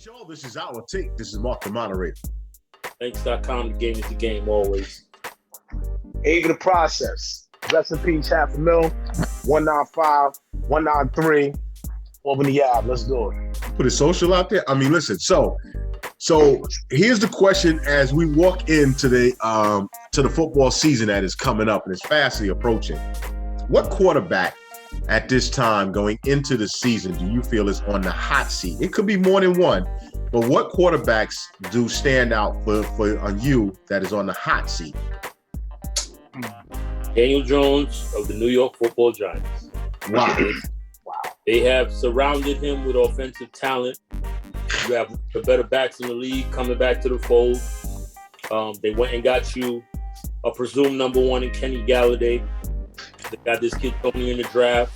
Show, this is our take. This is Mark the moderator. Thanks.com, the game is the game always. Ava the process. Rest in peace, $500,000, 195, 193, Albany Ave. Let's do it. Put a social out there. I mean, listen, so here's the question as we walk into the football season that is coming up and it's fastly approaching. What quarterback at this time going into the season do you feel is on the hot seat? It could be more than one, but what quarterbacks do stand out for you that is on the hot seat? Daniel Jones of the New York Football Giants. Wow. They have surrounded him with offensive talent. You have the better backs in the league coming back to the fold. They went and got you a presumed number one in Kenny Galladay. They got this kid Tony in the draft.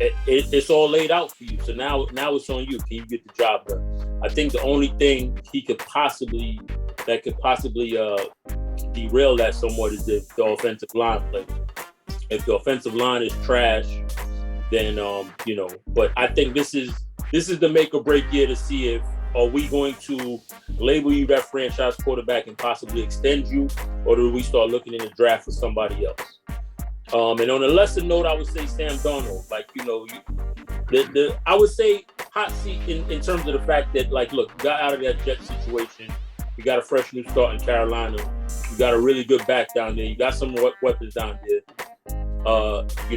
It's all laid out for you. So now it's on you. Can you get the job done? I think the only thing that could possibly derail that somewhat is the offensive line play. If the offensive line is trash, then But I think this is the make or break year to see if are we going to label you that franchise quarterback and possibly extend you, or do we start looking in the draft for somebody else? And on a lesser note, I would say Sam Darnold. I would say hot seat in terms of the fact that, look, you got out of that Jet situation. You got a fresh new start in Carolina. You got a really good back down there. You got some weapons down there.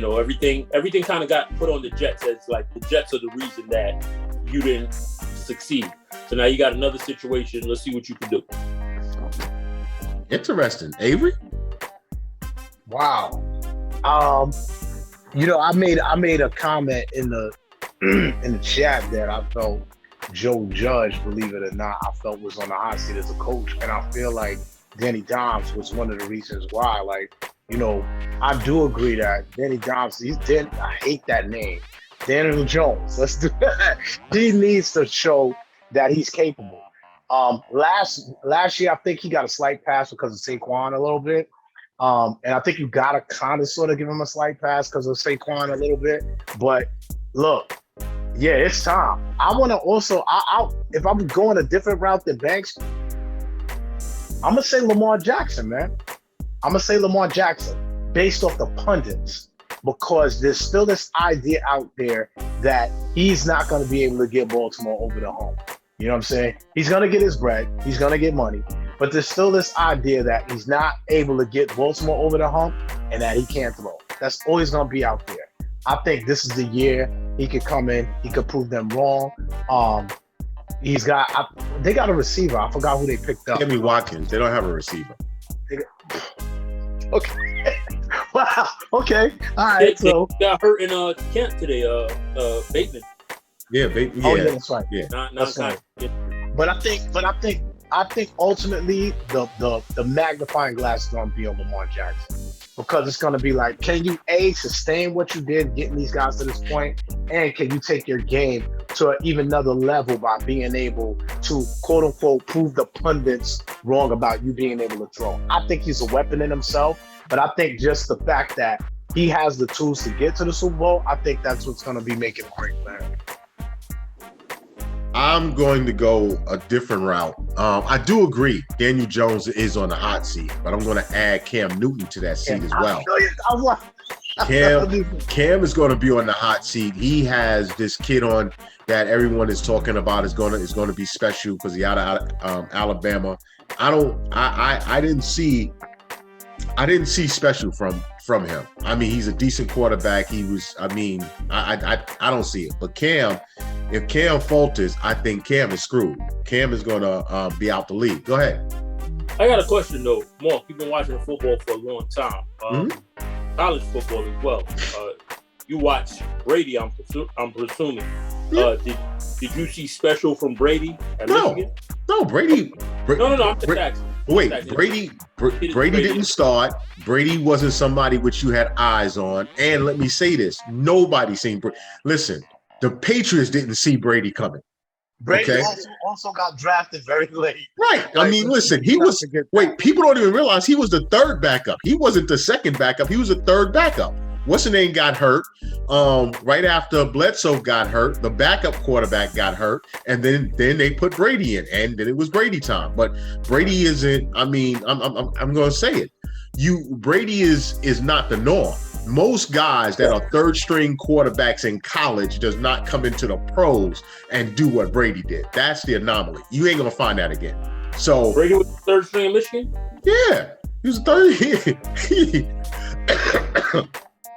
Everything kind of got put on the Jets as the Jets are the reason that you didn't succeed. So now you got another situation. Let's see what you can do. Interesting. Avery? Wow. I made a comment in the chat that I felt Joe Judge, believe it or not, I felt was on the hot seat as a coach, and I feel like Danny Dimes was one of the reasons why. I do agree that Danny Dimes, I hate that name. Daniel Jones, let's do that. He needs to show that he's capable. Last year, I think he got a slight pass because of Saquon a little bit. And I think you got to kind of sort of give him a slight pass because of Saquon a little bit. But look, yeah, it's time. I want to also, if I'm going a different route than Banks, I'm going to say Lamar Jackson, man. I'm going to say Lamar Jackson based off the pundits, because there's still this idea out there that he's not going to be able to get Baltimore over the hump. You know what I'm saying? He's going to get his bread. He's going to get money. But there's still this idea that he's not able to get Baltimore over the hump and that he can't throw. That's always going to be out there. I think this is the year he could come in. He could prove them wrong. They got a receiver. I forgot who they picked up. Sammy Watkins. They don't have a receiver. Okay. Wow. Okay. All right. They got hurt in Kent today. Bateman. Yeah, Bateman. Oh, yeah, that's right. Yeah. That's right. But I think ultimately the magnifying glass is going to be on Lamar Jackson, because it's going to be like, can you sustain what you did getting these guys to this point, and can you take your game to an even another level by being able to quote unquote prove the pundits wrong about you being able to throw? I think he's a weapon in himself, but I think just the fact that he has the tools to get to the Super Bowl, I think that's what's going to be making a great player. I'm going to go a different route. I do agree Daniel Jones is on the hot seat, but I'm going to add Cam Newton to that seat as well. Cam is going to be on the hot seat. He has this kid on that everyone is talking about is going to be special because he's out of Alabama. I didn't see special from him. I mean, he's a decent quarterback. I don't see it. But Cam, if Cam falters, I think Cam is screwed. Cam is going to be out the league. Go ahead. I got a question, though. Mark, you've been watching football for a long time. College football as well. You watch Brady, I'm presuming. Did you see special from Brady at Michigan? No, Brady. No, I'm just asking. Wait, Brady didn't start. Brady wasn't somebody which you had eyes on. And let me say this: nobody seen Brady. Listen, the Patriots didn't see Brady coming. Brady also got drafted very late. Right. I mean, listen, he was. Wait, people don't even realize he was the third backup. He wasn't the second backup. He was the third backup. what's the name got hurt. Right after Bledsoe got hurt, the backup quarterback got hurt, and then they put Brady in, and then it was Brady time. But Brady isn't. I mean, I'm going to say it. Brady is not the norm. Most guys that are third string quarterbacks in college does not come into the pros and do what Brady did. That's the anomaly. You ain't gonna find that again. So Brady was third string in Michigan? Yeah, he was third.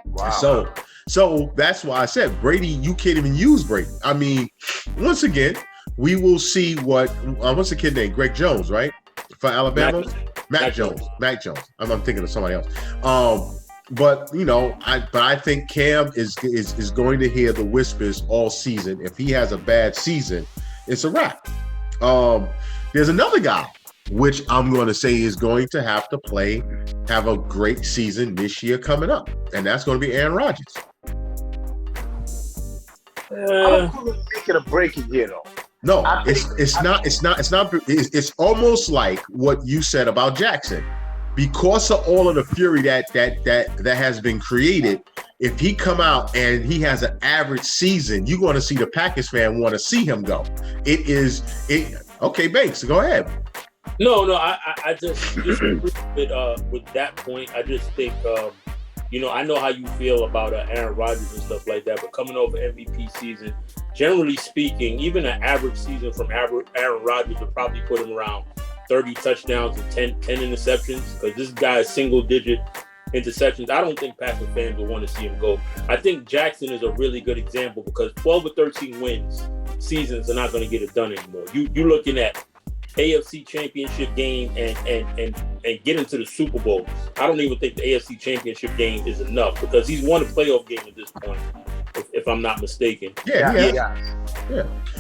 Wow. So that's why I said Brady, you can't even use Brady. I mean, once again, we will see what what's the kid named? Greg Jones, right? For Alabama? Mac Jones. I'm thinking of somebody else. But I think Cam is going to hear the whispers all season. If he has a bad season, it's a wrap. There's another guy, which I'm going to say is going to have a great season this year coming up, and that's going to be Aaron Rodgers. I don't call it make it or break it here, though. No, it's not. It's almost like what you said about Jackson. Because of all of the fury that has been created, if he come out and he has an average season, you're going to see the Packers fan want to see him go. Okay, Banks, go ahead. No, I just agree with that point. I just think, I know how you feel about Aaron Rodgers and stuff like that, but coming over MVP season, generally speaking, even an average season from Aaron Rodgers would probably put him around 30 touchdowns and 10 interceptions, because this guy is single-digit interceptions. I don't think Packer fans will want to see him go. I think Jackson is a really good example, because 12 or 13 wins seasons are not going to get it done anymore. You're looking at AFC Championship game and get into the Super Bowl. I don't even think the AFC Championship game is enough, because he's won a playoff game at this point, if I'm not mistaken. Yeah.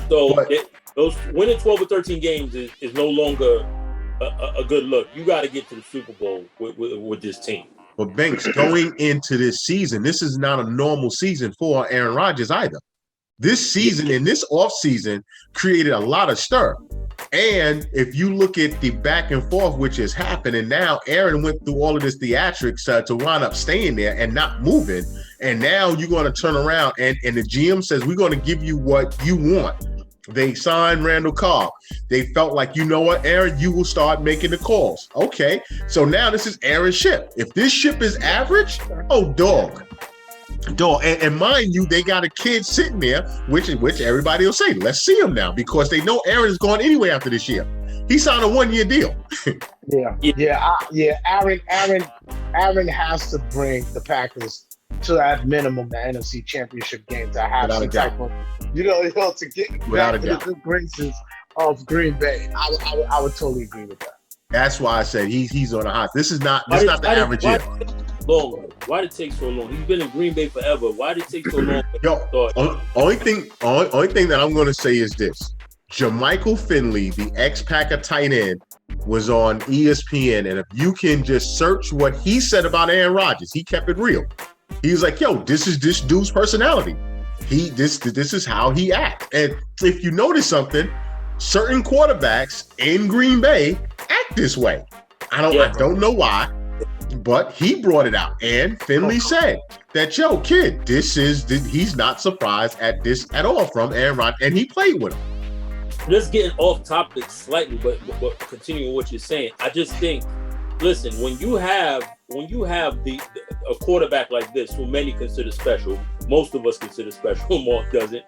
So those winning 12 or 13 games is no longer a good look. You got to get to the Super Bowl with this team. But Banks, going into this season, this is not a normal season for Aaron Rodgers either. This season and this offseason created a lot of stir. And if you look at the back and forth, which is happening now, Aaron went through all of this theatrics to wind up staying there and not moving. And now you're going to turn around and the GM says, we're going to give you what you want. They signed Randall Cobb. They felt like, you know what, Aaron, you will start making the calls. Okay, so now this is Aaron's ship. If this ship is average, dog. And mind you, they got a kid sitting there, which everybody will say, let's see him now, because they know Aaron is going anyway after this year. He signed a 1-year deal. Aaron has to bring the Packers to that minimum, the NFC Championship game, to have some type of, to get back to the good graces of Green Bay. I would totally agree with that. That's why I said he's on a hot. This is not the average year. Why did it take so long? He's been in Green Bay forever. Why did it take so long? Only thing that I'm going to say is this: Jermichael Finley, the ex-Packer tight end, was on ESPN, and if you can just search what he said about Aaron Rodgers, he kept it real. He's like, this is this dude's personality. This is how he acts. And if you notice something, certain quarterbacks in Green Bay act this way. I don't know why, but he brought it out. And Finley said that, kid, he's not surprised at this at all from Aaron Rodgers, and he played with him. Just getting off topic slightly, but continuing what you're saying, I just think, listen, when you have a quarterback like this, who many consider special, most of us consider special, Mark doesn't.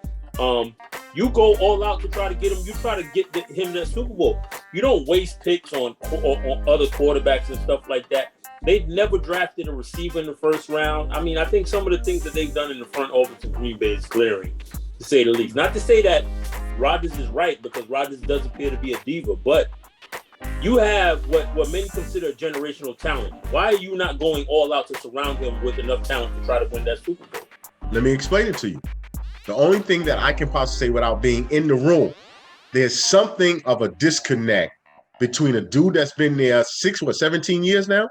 You go all out to try to get him. You try to get him that Super Bowl. You don't waste picks on other quarterbacks and stuff like that. They've never drafted a receiver in the first round. I mean, I think some of the things that they've done in the front office in Green Bay is glaring, to say the least. Not to say that Rodgers is right, because Rodgers does appear to be a diva, but you have what many consider generational talent. Why are you not going all out to surround him with enough talent to try to win that Super Bowl? Let me explain it to you. The only thing that I can possibly say without being in the room, there's something of a disconnect between a dude that's been there 17 years now,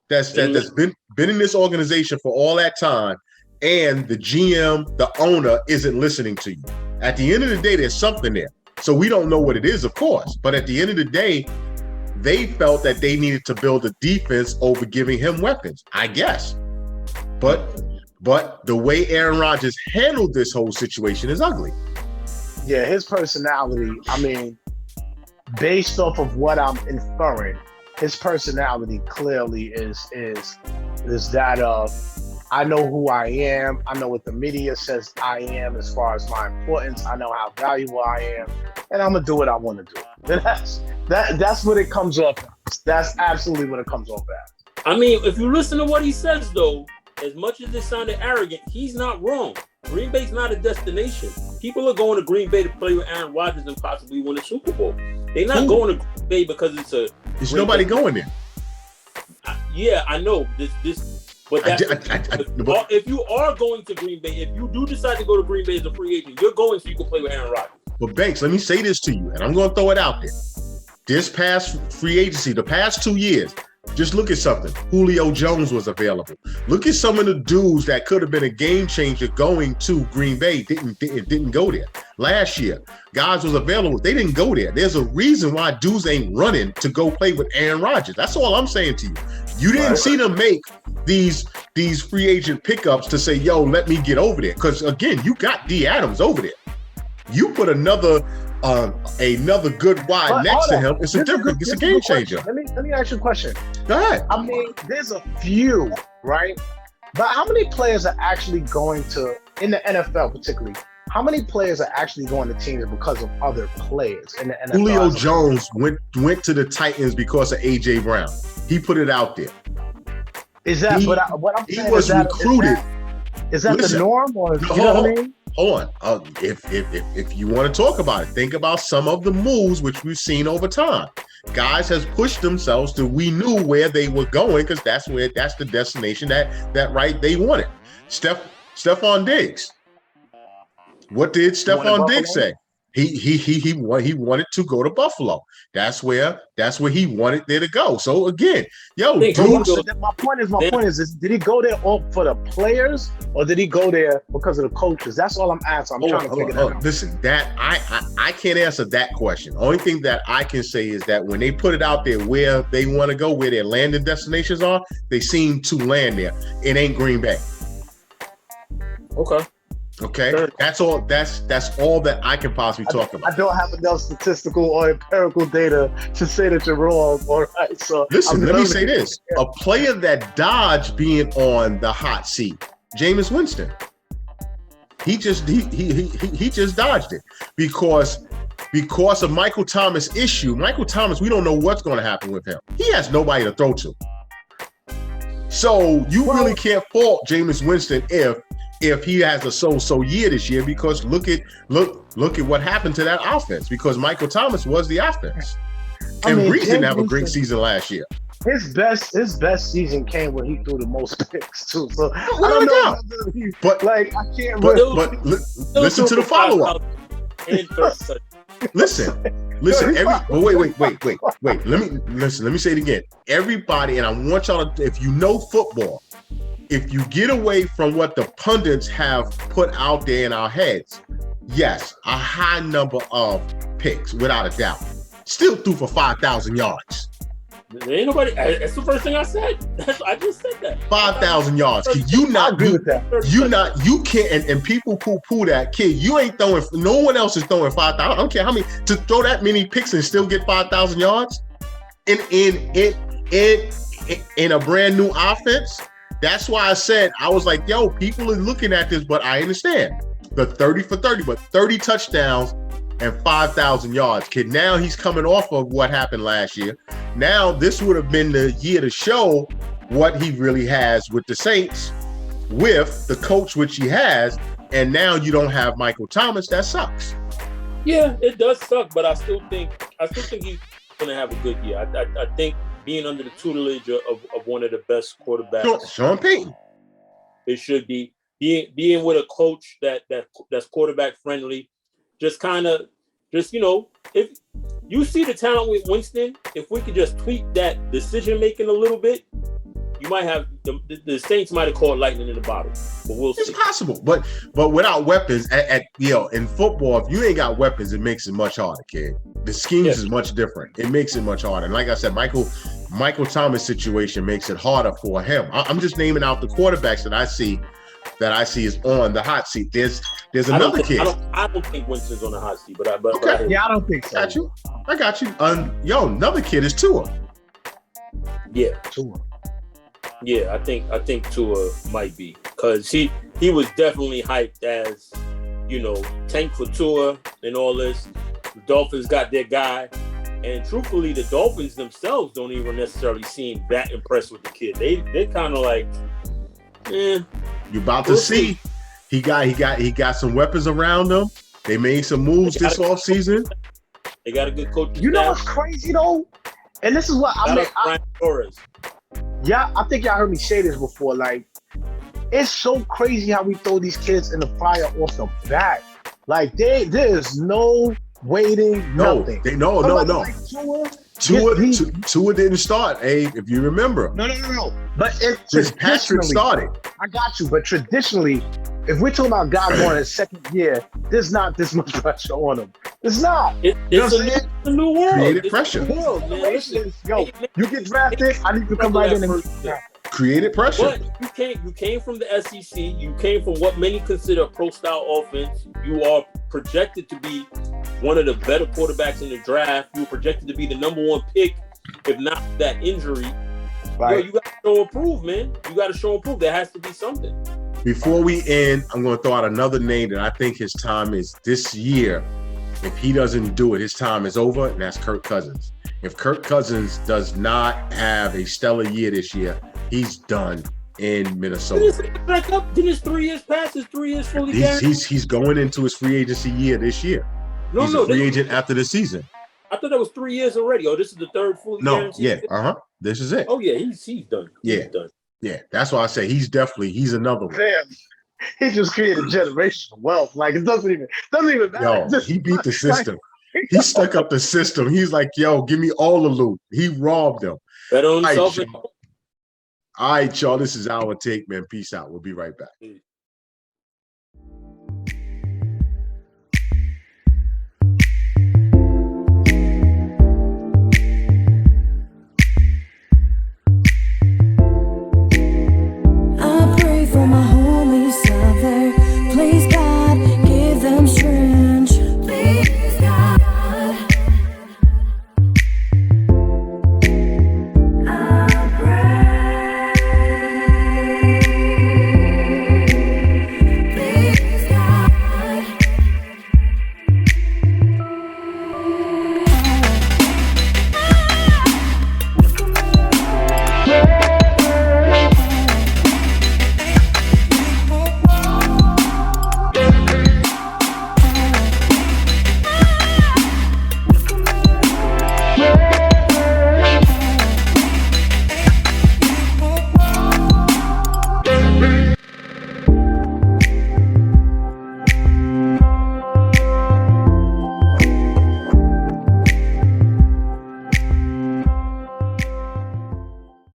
that's been in this organization for all that time, and the GM, the owner, isn't listening to you. At the end of the day, there's something there. So we don't know what it is, of course, but at the end of the day, they felt that they needed to build a defense over giving him weapons, I guess. But But the way Aaron Rodgers handled this whole situation is ugly. Yeah, his personality, I mean, based off of what I'm inferring, his personality clearly is that of, I know who I am. I know what the media says I am as far as my importance. I know how valuable I am, and I'm gonna do what I want to do. That's what it comes off as. That's absolutely what it comes off as. I mean, if you listen to what he says, though, as much as it sounded arrogant, he's not wrong. Green Bay's not a destination. People are going to Green Bay to play with Aaron Rodgers and possibly win a Super Bowl. They're not going to Green Bay because it's a. There's nobody going there. Yeah, I know. But if you are going to Green Bay, if you do decide to go to Green Bay as a free agent, you're going so you can play with Aaron Rodgers. But Banks, let me say this to you, and I'm going to throw it out there. This past free agency, the past 2 years, just look at something. Julio Jones was available. Look at some of the dudes that could have been a game changer going to Green Bay. Didn't go there. Last year, guys was available. They didn't go there. There's a reason why dudes ain't running to go play with Aaron Rodgers. That's all I'm saying to you. You didn't see them make these free agent pickups to say, yo, let me get over there. Because again, you got D Adams over there. You put another good wide next to him. It's a game changer. Let me ask you a question. Go ahead. I mean, there's a few, right? But how many players are actually going to, in the NFL particularly, how many players are actually going to teams because of other players in the NFL? Julio Jones went to the Titans because of A.J. Brown. He put it out there. Is that what I'm saying? He was recruited. Is that the norm, or you know what I mean? Hold on. If you want to talk about it, think about some of the moves which we've seen over time. Guys has pushed themselves to, we knew where they were going because that's the destination that they wanted. Stephon Diggs. What did Stephon Diggs say? He wanted to go to Buffalo. That's where he wanted there to go. So again, my point is, did he go there all for the players or did he go there because of the coaches? That's all I'm asking. I'm trying to figure that out. Listen, that I can't answer that question. Only thing that I can say is that when they put it out there where they want to go, where their landing destinations are, they seem to land there. It ain't Green Bay. Okay, sure. That's all that I can possibly talk about. I don't have enough statistical or empirical data to say that you're wrong. All right, so listen, let me say this: a player that dodged being on the hot seat, Jameis Winston. He just dodged it because of Michael Thomas' issue. Michael Thomas, we don't know what's going to happen with him. He has nobody to throw to. So you really can't fault Jameis Winston if he has a so-so year this year, because look at what happened to that offense, because Michael Thomas was the offense. And Brees didn't have a great season last year. His best season came when he threw the most picks too. So I don't know. But I can't. But listen to the follow-up. Listen. Wait. Let me say it again. Everybody, and I want y'all to, if you know football, if you get away from what the pundits have put out there in our heads, yes, a high number of picks, without a doubt. Still threw for 5,000 yards. There ain't nobody. That's the first thing I said. I just said that. 5,000 yards. You can't, and people poo that kid. You ain't throwing. No one else is throwing 5,000. I don't care how many to throw that many picks and still get 5,000 yards in a brand new offense. That's why I said, I was like, yo, people are looking at this, but I understand the 30 for 30, but 30 touchdowns and 5,000 yards. Kid, now he's coming off of what happened last year. Now this would have been the year to show what he really has with the Saints, with the coach which he has, and now you don't have Michael Thomas. That sucks. Yeah, it does suck, but I still think he's going to have a good year. I think being under the tutelage of one of the best quarterbacks, Sean Payton, it should be being with a coach that's quarterback friendly. Just if you see the talent with Winston, if we could just tweak that decision making a little bit, you might have the Saints might have caught lightning in the bottle, but we'll see. It's possible, but without weapons, in football, if you ain't got weapons, it makes it much harder, kid. The schemes is much different. It makes it much harder. And like I said, Michael Thomas' situation makes it harder for him. I'm just naming out the quarterbacks that I see that I see is on the hot seat. There's another kid. I don't think Winston's on the hot seat, but Okay. Yeah, I don't think so. I got you. Another kid is Tua. Yeah. Tua. Yeah, I think Tua might be, because he was definitely hyped as, tank for Tua and all this. The Dolphins got their guy, and truthfully, the Dolphins themselves don't even necessarily seem that impressed with the kid. They're kind of like, You about to see? He got some weapons around him. They made some moves this offseason. They got a good coach. You know what's crazy though? And this is what Brian Torres. Yeah, I think y'all heard me say this before. Like, it's so crazy how we throw these kids in the fire off the bat. Like, there is no waiting, nothing. No. Like Tua didn't start, Abe, if you remember. No. But Patrick started. I got you. But traditionally, if we're talking about guys going in second year, there's not this much pressure on them. It's not. It's a new world. Created pressure. World, man. Listen, yo, you get drafted, I need to come right in and created pressure. But you came from the SEC. You came from what many consider a pro-style offense. You are projected to be one of the better quarterbacks in the draft. You were projected to be the number one pick, if not that injury. Right. Yo, you got to show and prove, man. You got to show and prove. There has to be something. Before we end, I'm going to throw out another name that I think his time is this year. If he doesn't do it, his time is over, and that's Kirk Cousins. If Kirk Cousins does not have a stellar year this year, he's done in Minnesota. Didn't his 3 years pass? His 3 years fully guaranteed? He's going into his free agency year this year. He's a free agent after the season. I thought that was 3 years already. Oh, this is the third fully guaranteed? This is it. Oh, yeah, he's done. He's done. Yeah, that's why I say he's another one. Damn. He just created generational wealth. Like, it doesn't even matter. Yo, he beat the system. He stuck up the system. He's like, yo, give me all the loot. He robbed them. Bet on himself. All right, y'all. This is our take, man. Peace out. We'll be right back.